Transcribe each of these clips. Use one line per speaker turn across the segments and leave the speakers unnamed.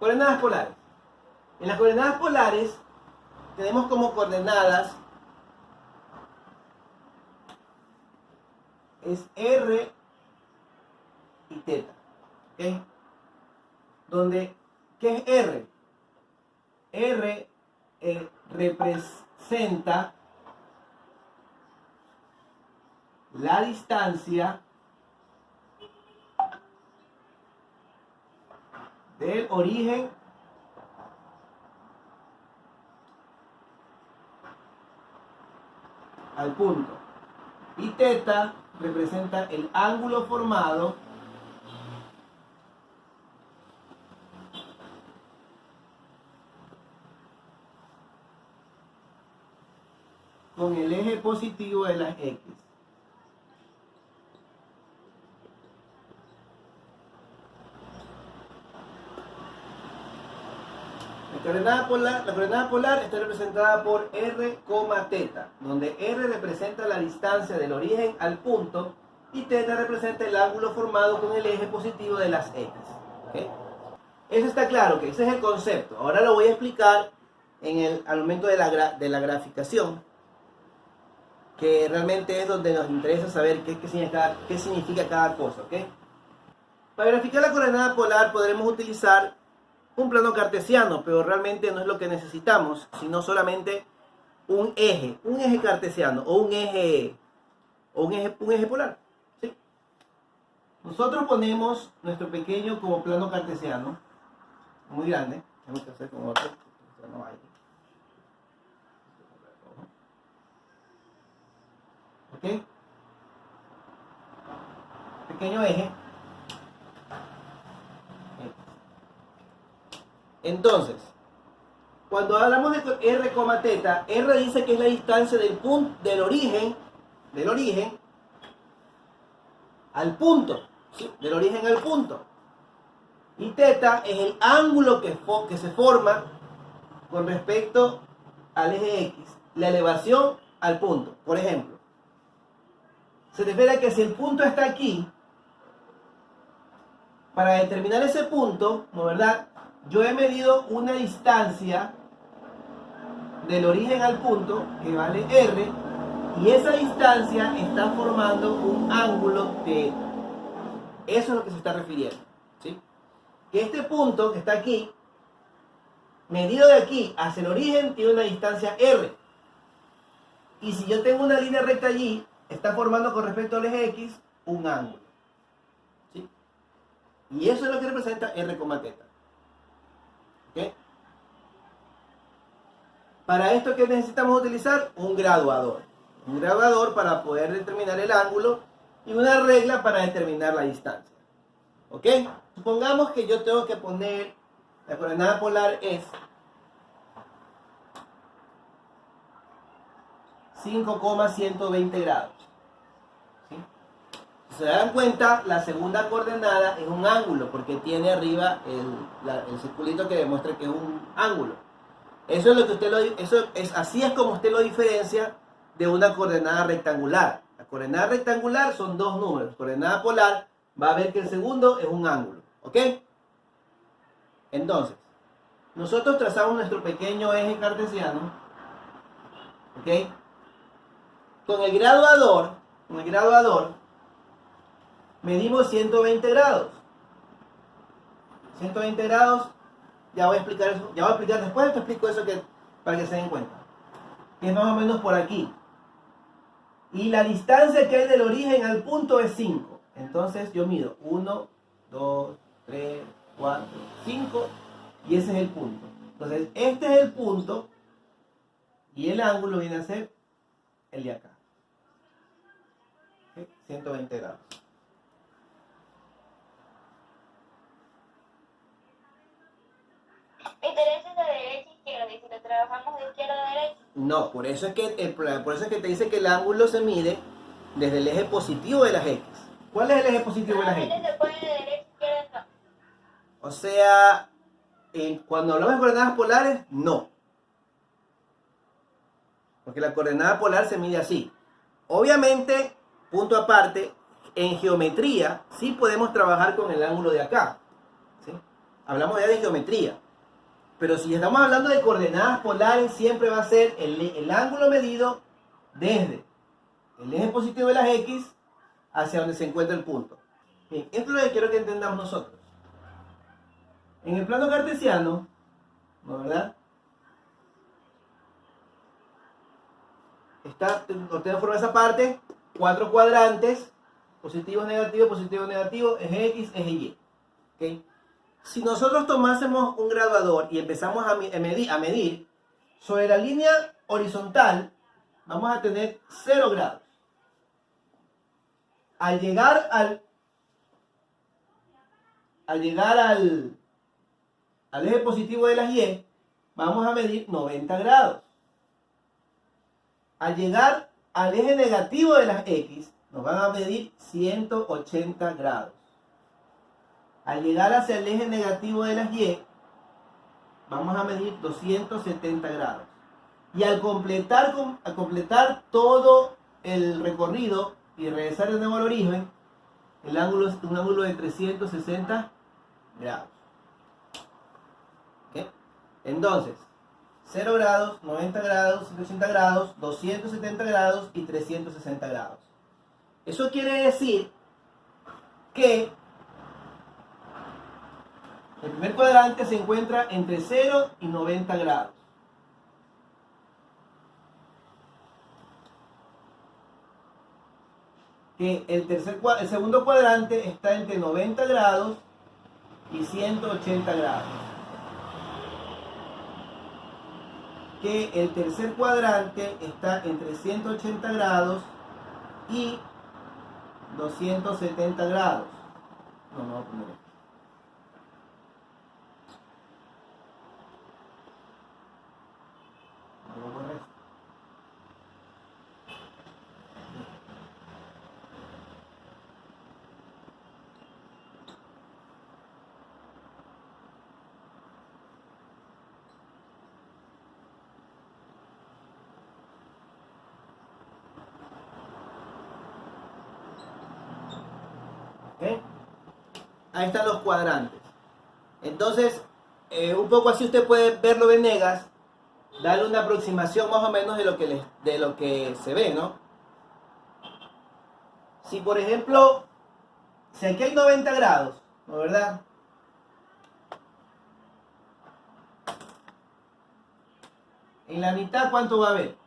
Coordenadas polares. En las coordenadas polares tenemos como coordenadas es R y teta. ¿Ok? Donde, ¿qué es R? R representa la distancia del origen al punto. Y teta representa el ángulo formado con el eje positivo de las X. La coordenada polar está representada por R, teta, donde R representa la distancia del origen al punto y teta representa el ángulo formado con el eje positivo de las X. ¿Okay? Eso está claro, que ese es el concepto. Ahora lo voy a explicar al momento de la graficación, que realmente es donde nos interesa saber qué significa cada cosa. ¿Okay? Para graficar la coordenada polar podremos utilizar un plano cartesiano, pero realmente no es lo que necesitamos, sino solamente un eje cartesiano o un eje polar. ¿Sí? Nosotros ponemos nuestro pequeño como plano cartesiano, muy grande. Tenemos que hacer con otro, no hay. ¿Ok? Pequeño eje. Entonces, cuando hablamos de R, teta, R dice que es la distancia del punto, del origen al punto, ¿sí? Del origen al punto. Y teta es el ángulo que se forma con respecto al eje X, la elevación al punto. Por ejemplo, se refiere a que si el punto está aquí, para determinar ese punto, ¿no verdad? Yo he medido una distancia del origen al punto que vale R, y esa distancia está formando un ángulo θ. Eso es lo que se está refiriendo, ¿sí? Que este punto que está aquí, medido de aquí hacia el origen, tiene una distancia R. Y si yo tengo una línea recta allí, está formando con respecto al eje X un ángulo, ¿sí? Y eso es lo que representa R, teta. ¿Okay? Para esto, ¿qué necesitamos utilizar? Un graduador. Un graduador para poder determinar el ángulo y una regla para determinar la distancia. ¿Ok? Supongamos que yo tengo que poner, la coordenada polar es 5,120 grados. ¿Sí? Si se dan cuenta, la segunda coordenada es un ángulo, porque tiene arriba el circulito que demuestra que es un ángulo. Eso es lo que así es como usted lo diferencia de una coordenada rectangular. La coordenada rectangular son dos números. Coordenada polar va a ver que el segundo es un ángulo. ¿Ok? Entonces, nosotros trazamos nuestro pequeño eje cartesiano. ¿Ok? Con el graduador medimos 120 grados. 120 grados, ya voy a explicar eso, después te explico eso para que se den cuenta. Que es más o menos por aquí. Y la distancia que hay del origen al punto es 5. Entonces yo mido 1, 2, 3, 4, 5 y ese es el punto. Entonces este es el punto y el ángulo viene a ser el de acá. ¿Okay? 120 grados.
Intereses de derecha a izquierda, y si lo trabajamos de izquierda a derecha.
No, por eso es que te dice que el ángulo se mide desde el eje positivo de las X. ¿Cuál es el eje positivo de las X?
Se pone de derecha a izquierda, no.
O sea, cuando hablamos de coordenadas polares, no. Porque la coordenada polar se mide así. Obviamente, punto aparte, en geometría sí podemos trabajar con el ángulo de acá, ¿sí? hablamos ya de geometría. Pero si estamos hablando de coordenadas polares, siempre va a ser el ángulo medido desde el eje positivo de las X hacia donde se encuentra el punto. Bien, esto es lo que quiero que entendamos nosotros. En el plano cartesiano, ¿no, verdad? Obtengo forma esa parte, 4 cuadrantes, positivo, negativo, eje X, eje Y. ¿Okay? Si nosotros tomásemos un graduador y empezamos a medir sobre la línea horizontal, vamos a tener 0 grados. Al llegar al eje positivo de las Y, vamos a medir 90 grados. Al llegar al eje negativo de las X, nos van a medir 180 grados. Al llegar hacia el eje negativo de las Y, vamos a medir 270 grados. Y al completar todo el recorrido y regresar de nuevo al origen, el ángulo es un ángulo de 360 grados. ¿Okay? Entonces, 0 grados, 90 grados, 180 grados, 270 grados y 360 grados. Eso quiere decir que el primer cuadrante se encuentra entre 0 y 90 grados. Que el segundo cuadrante está entre 90 grados y 180 grados. Que el tercer cuadrante está entre 180 grados y 270 grados. No, no voy a poner esto. No voy a poner esto. ¿Okay? Ahí están los cuadrantes. Entonces, un poco así usted puede verlo, Venegas, darle una aproximación más o menos de lo que se ve, ¿no? Si por ejemplo, si aquí hay 90 grados, ¿no, verdad? En la mitad, ¿cuánto va a haber?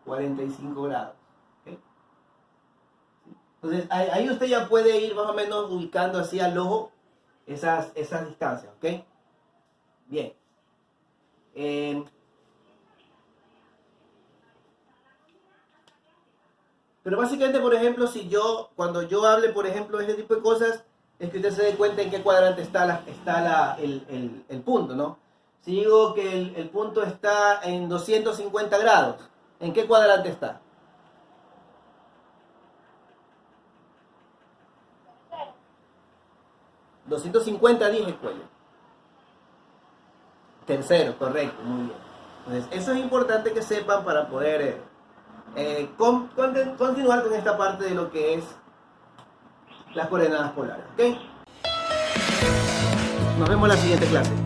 45 grados. Entonces, ahí usted ya puede ir más o menos ubicando así al ojo esas distancias, ¿ok? Bien. Pero básicamente, por ejemplo, cuando yo hable, por ejemplo, de este tipo de cosas, es que usted se dé cuenta en qué cuadrante está el punto, ¿no? Si digo que el punto está en 250 grados, ¿en qué cuadrante está? 250 dije, cuello. Tercero, correcto, muy bien. Entonces, eso es importante que sepan para poder continuar con esta parte de lo que es las coordenadas polares, ¿ok? Nos vemos en la siguiente clase.